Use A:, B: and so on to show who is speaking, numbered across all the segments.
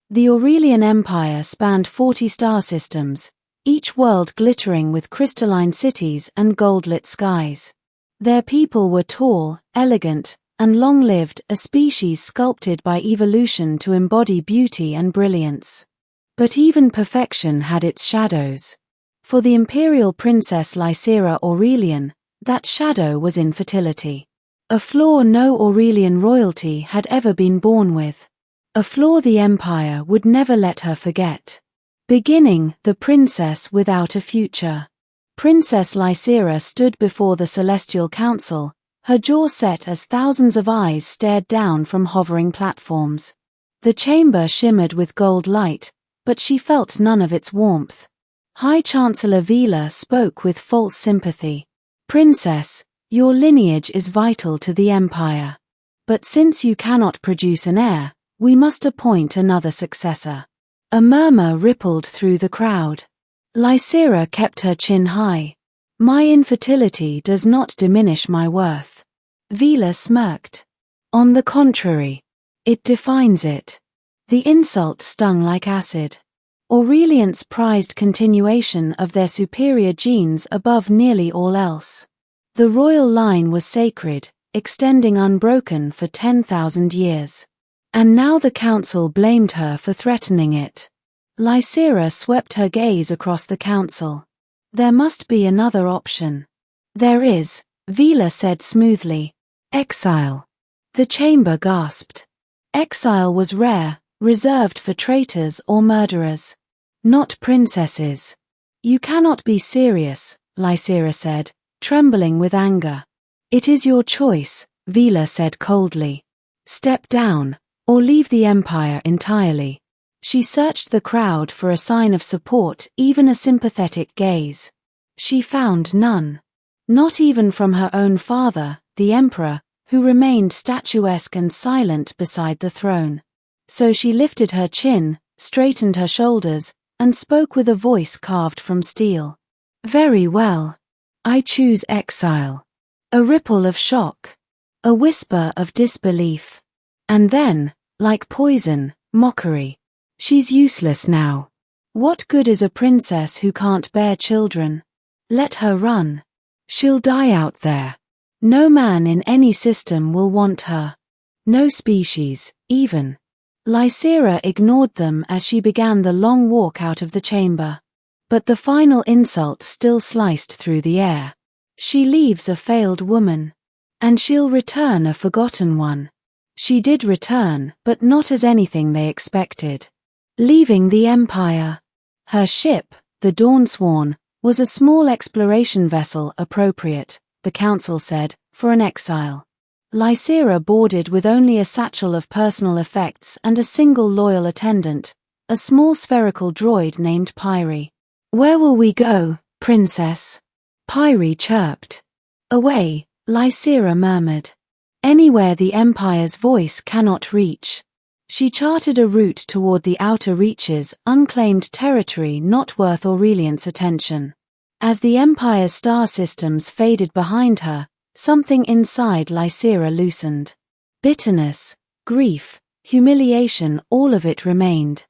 A: The Aurelian Empire spanned 40 star systems, each world glittering with crystalline cities and gold-lit skies. Their people were tall, elegant, and long-lived, a species sculpted by evolution to embody beauty and brilliance. But even perfection had its shadows. For the imperial princess Lycera Aurelian, that shadow was infertility. A flaw no Aurelian royalty had ever been born with. A flaw the empire would never let her forget. Beginning, the princess without a future. Princess Lycera stood before the celestial council, her jaw set as thousands of eyes stared down from hovering platforms. The chamber shimmered with gold light, but she felt none of its warmth. High Chancellor Vila spoke with false sympathy. Princess, your lineage is vital to the empire. But since you cannot produce an heir, we must appoint another successor. A murmur rippled through the crowd. Lycera kept her chin high. My infertility does not diminish my worth. Vila smirked. On the contrary, it defines it. The insult stung like acid. Aurelians prized continuation of their superior genes above nearly all else. The royal line was sacred, extending unbroken for 10,000 years. And now the council blamed her for threatening it. Lycera swept her gaze across the council. There must be another option. There is, Vila said smoothly. Exile. The chamber gasped. Exile was rare, reserved for traitors or murderers. Not princesses. You cannot be serious, Lycera said, trembling with anger. It is your choice, Vila said coldly. Step down, or leave the empire entirely. She searched the crowd for a sign of support, even a sympathetic gaze. She found none. Not even from her own father, the emperor, who remained statuesque and silent beside the throne. So she lifted her chin, straightened her shoulders, and spoke with a voice carved from steel. Very well. I choose exile. A ripple of shock. A whisper of disbelief. And then, like poison, mockery. She's useless now. What good is a princess who can't bear children? Let her run. She'll die out there. No man in any system will want her. No species, even. Lycera ignored them as she began the long walk out of the chamber. But the final insult still sliced through the air. She leaves a failed woman. And she'll return a forgotten one. She did return, but not as anything they expected. Leaving the empire. Her ship, the Dawnsworn, was a small exploration vessel appropriate, the council said, for an exile. Lycera boarded with only a satchel of personal effects and a single loyal attendant, a small spherical droid named Pyrie. Where will we go, princess? Pyrie chirped. Away, Lycera murmured. Anywhere the Empire's voice cannot reach. She charted a route toward the outer reaches, unclaimed territory not worth Aurelian's attention. As the Empire's star systems faded behind her, something inside Lycera loosened. Bitterness, grief, humiliation, all of it remained.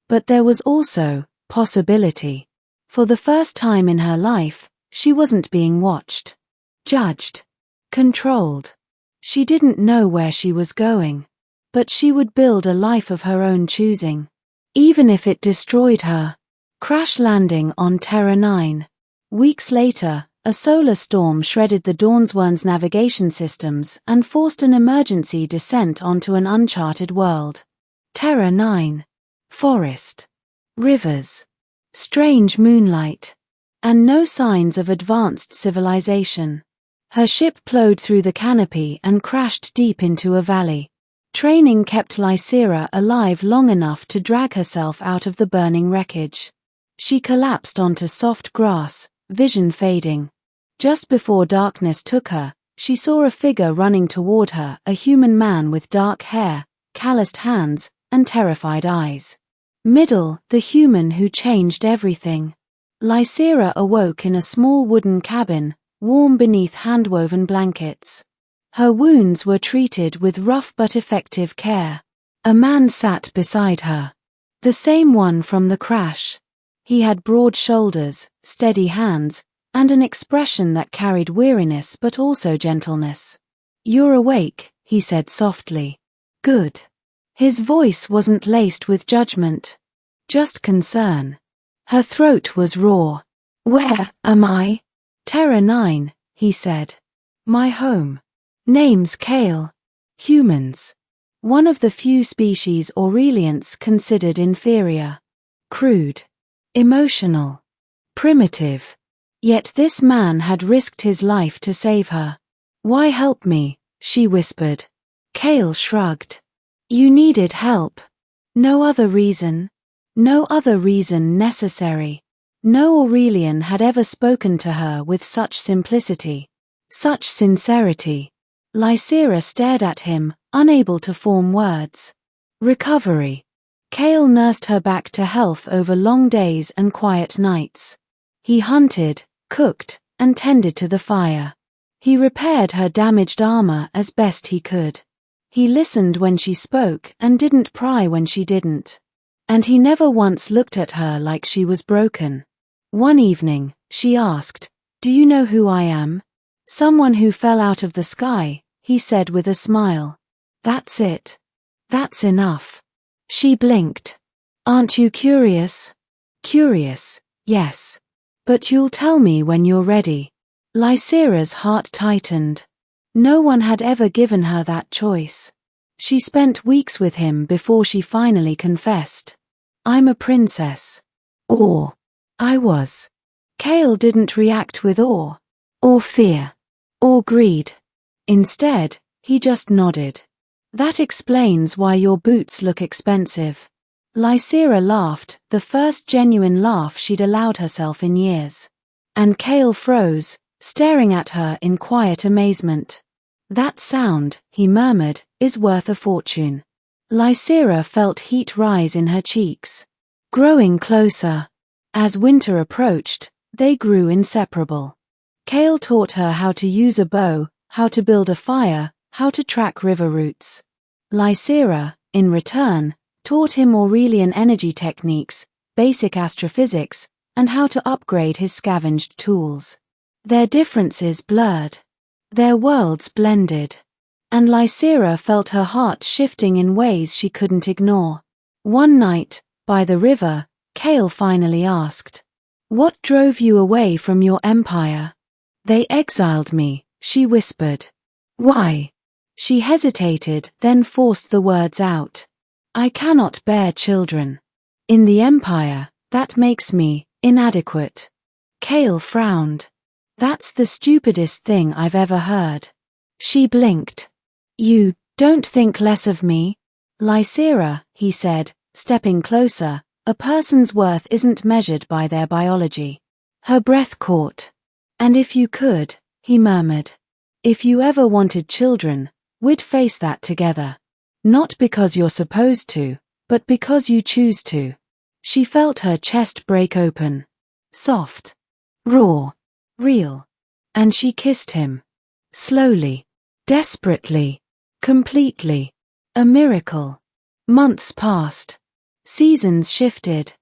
A: But there was also possibility. For the first time in her life, she wasn't being watched, judged, controlled. She didn't know where she was going. But she would build a life of her own choosing. Even if it destroyed her. Crash landing on Terra 9. Weeks later, a solar storm shredded the Dawnsworn's navigation systems and forced an emergency descent onto an uncharted world. Terra 9. Forest. Rivers. Strange moonlight. And no signs of advanced civilization. Her ship plowed through the canopy and crashed deep into a valley. Training kept Lycera alive long enough to drag herself out of the burning wreckage. She collapsed onto soft grass, vision fading. Just before darkness took her, she saw a figure running toward her, a human man with dark hair, calloused hands, and terrified eyes. Middle, the human who changed everything. Lycera awoke in a small wooden cabin, warm beneath hand-woven blankets. Her wounds were treated with rough but effective care. A man sat beside her. The same one from the crash. He had broad shoulders, steady hands, and an expression that carried weariness but also gentleness. "You're awake," he said softly. "Good." His voice wasn't laced with judgment, just concern. Her throat was raw. "Where am I?" "Terra 9, he said. "My home. Name's Kale. Humans. One of the few species Aurelians considered inferior. Crude. Emotional. Primitive. Yet this man had risked his life to save her. "Why help me?" she whispered. Kale shrugged. "You needed help. No other reason. No other reason necessary." No Aurelian had ever spoken to her with such simplicity, such sincerity. Lycera stared at him, unable to form words. Recovery. Kale nursed her back to health over long days and quiet nights. He hunted, cooked, and tended to the fire. He repaired her damaged armor as best he could. He listened when she spoke and didn't pry when she didn't. And he never once looked at her like she was broken. One evening, she asked, "Do you know who I am?" "Someone who fell out of the sky," he said with a smile. "That's it. That's enough." She blinked. "Aren't you curious?" "Curious, yes. But you'll tell me when you're ready." Lycera's heart tightened. No one had ever given her that choice. She spent weeks with him before she finally confessed. "I'm a princess." Or, "I was." Kale didn't react with awe, or fear, or greed. Instead, he just nodded. "That explains why your boots look expensive." Lycera laughed, the first genuine laugh she'd allowed herself in years. And Kale froze, staring at her in quiet amazement. "That sound," he murmured, "is worth a fortune." Lycera felt heat rise in her cheeks. Growing closer. As winter approached, they grew inseparable. Kale taught her how to use a bow, how to build a fire, how to track river routes. Lycera, in return, taught him Aurelian energy techniques, basic astrophysics, and how to upgrade his scavenged tools. Their differences blurred. Their worlds blended. And Lycera felt her heart shifting in ways she couldn't ignore. One night, by the river, Kale finally asked, "What drove you away from your empire?" "They exiled me," she whispered. "Why?" She hesitated, then forced the words out. "I cannot bear children. In the empire, that makes me inadequate." Kale frowned. "That's the stupidest thing I've ever heard." She blinked. "You don't think less of me?" "Lycera," he said, stepping closer, "a person's worth isn't measured by their biology." Her breath caught. "And if you could," he murmured, "if you ever wanted children, we'd face that together. Not because you're supposed to, but because you choose to." She felt her chest break open. Soft. Raw. Real. And she kissed him. Slowly. Desperately. Completely. A miracle. Months passed. Seasons shifted.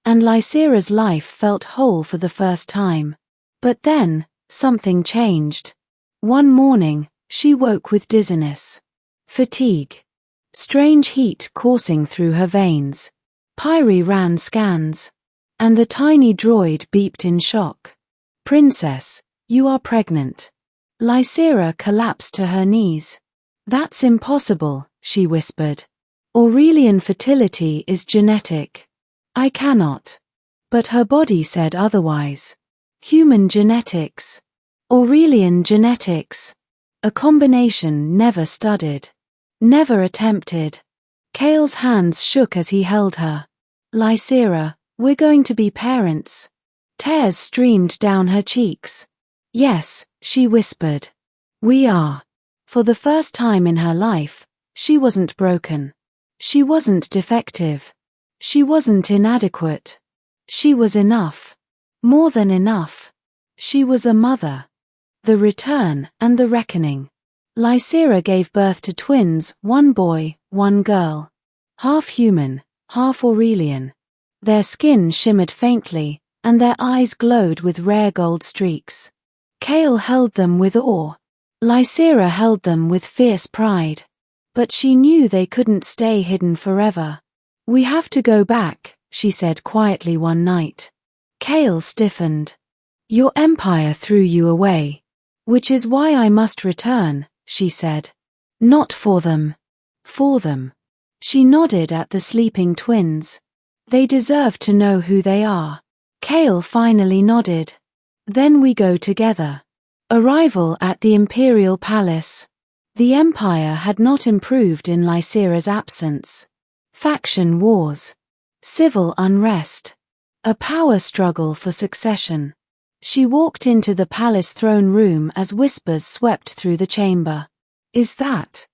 A: And Lycera's life felt whole for the first time. But then, something changed. One morning, she woke with dizziness. Fatigue. Strange heat coursing through her veins. Pyri ran scans. And the tiny droid beeped in shock. "Princess, you are pregnant." Lycera collapsed to her knees. "That's impossible," she whispered. "Aurelian fertility is genetic. I cannot." But her body said otherwise. Human genetics. Aurelian genetics. A combination never studied. Never attempted. Kale's hands shook as he held her. "Lycera, we're going to be parents." Tears streamed down her cheeks. "Yes," she whispered. "We are." For the first time in her life, she wasn't broken. She wasn't defective. She wasn't inadequate. She was enough. More than enough. She was a mother. The return and the reckoning. Lycera gave birth to twins, one boy, one girl. Half human, half Aurelian. Their skin shimmered faintly, and their eyes glowed with rare gold streaks. Kale held them with awe. Lysera held them with fierce pride. But she knew they couldn't stay hidden forever. "We have to go back," she said quietly one night. Kale stiffened. "Your empire threw you away. Which is why I must return," she said. "Not for them. For them." She nodded at the sleeping twins. "They deserve to know who they are." Kale finally nodded. "Then we go together." Arrival at the Imperial Palace. The Empire had not improved in Lysera's absence. Faction wars. Civil unrest. A power struggle for succession. She walked into the palace throne room as whispers swept through the chamber. "Is that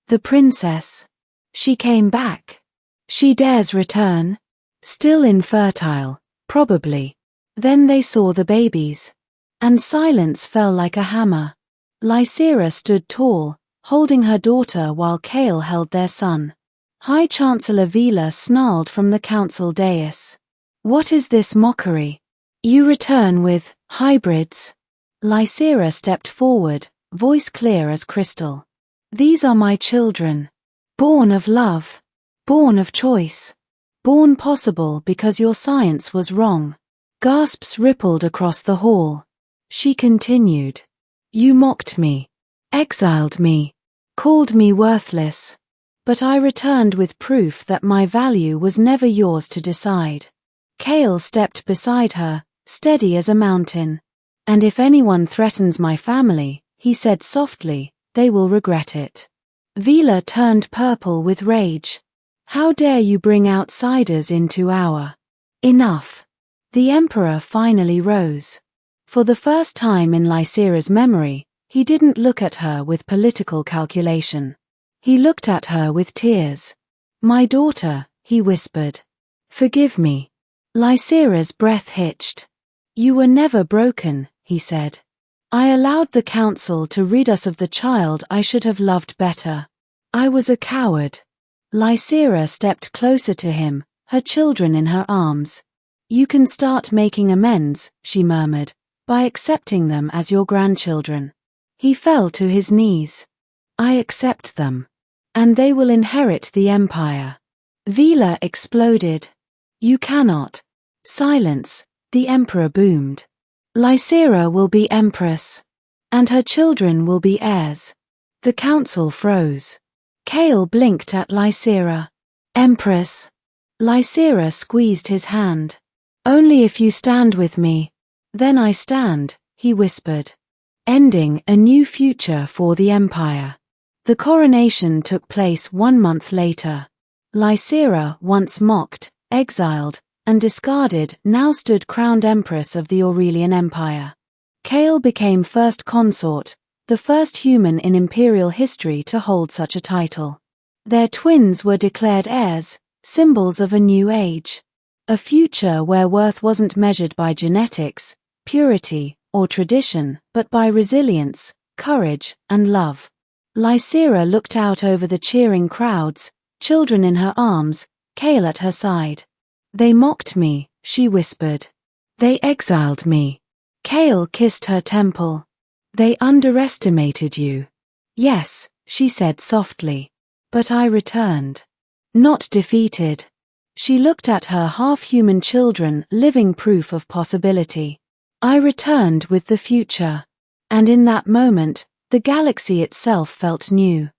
A: the princess? She came back. She dares return? Still infertile, probably." Then they saw the babies. And silence fell like a hammer. Lysera stood tall, holding her daughter while Kale held their son. High Chancellor Vila snarled from the council dais. "What is this mockery? You return with hybrids?" Lysera stepped forward, voice clear as crystal. "These are my children. Born of love. Born of choice. Born possible because your science was wrong." Gasps rippled across the hall. She continued. "You mocked me. Exiled me. Called me worthless. But I returned with proof that my value was never yours to decide." Kale stepped beside her, steady as a mountain. "And if anyone threatens my family," he said softly, "they will regret it." Vila turned purple with rage. "How dare you bring outsiders into our..." "Enough." The Emperor finally rose. For the first time in Lysera's memory, he didn't look at her with political calculation. He looked at her with tears. "My daughter," he whispered. "Forgive me." Lysera's breath hitched. "You were never broken," he said. "I allowed the council to rid us of the child I should have loved better. I was a coward." Lysera stepped closer to him, her children in her arms. "You can start making amends," she murmured, "by accepting them as your grandchildren." He fell to his knees. "I accept them. And they will inherit the empire." Vila exploded. "You cannot." "Silence," the Emperor boomed. "Lysera will be empress. And her children will be heirs." The council froze. Kale blinked at Lysera. "Empress." Lysera squeezed his hand. "Only if you stand with me." "Then I stand," he whispered. Ending a new future for the empire. The coronation took place 1 month later. Lysera, once mocked, exiled, and discarded, now stood crowned empress of the Aurelian Empire. Kale became first consort, the first human in imperial history to hold such a title. Their twins were declared heirs, symbols of a new age. A future where worth wasn't measured by genetics, purity, or tradition, but by resilience, courage, and love. Lysera looked out over the cheering crowds, children in her arms, Kale at her side. "They mocked me," she whispered. "They exiled me." Kale kissed her temple. "They underestimated you." "Yes," she said softly. "But I returned. Not defeated." She looked at her half-human children, living proof of possibility. "I returned with the future." And in that moment, the galaxy itself felt new.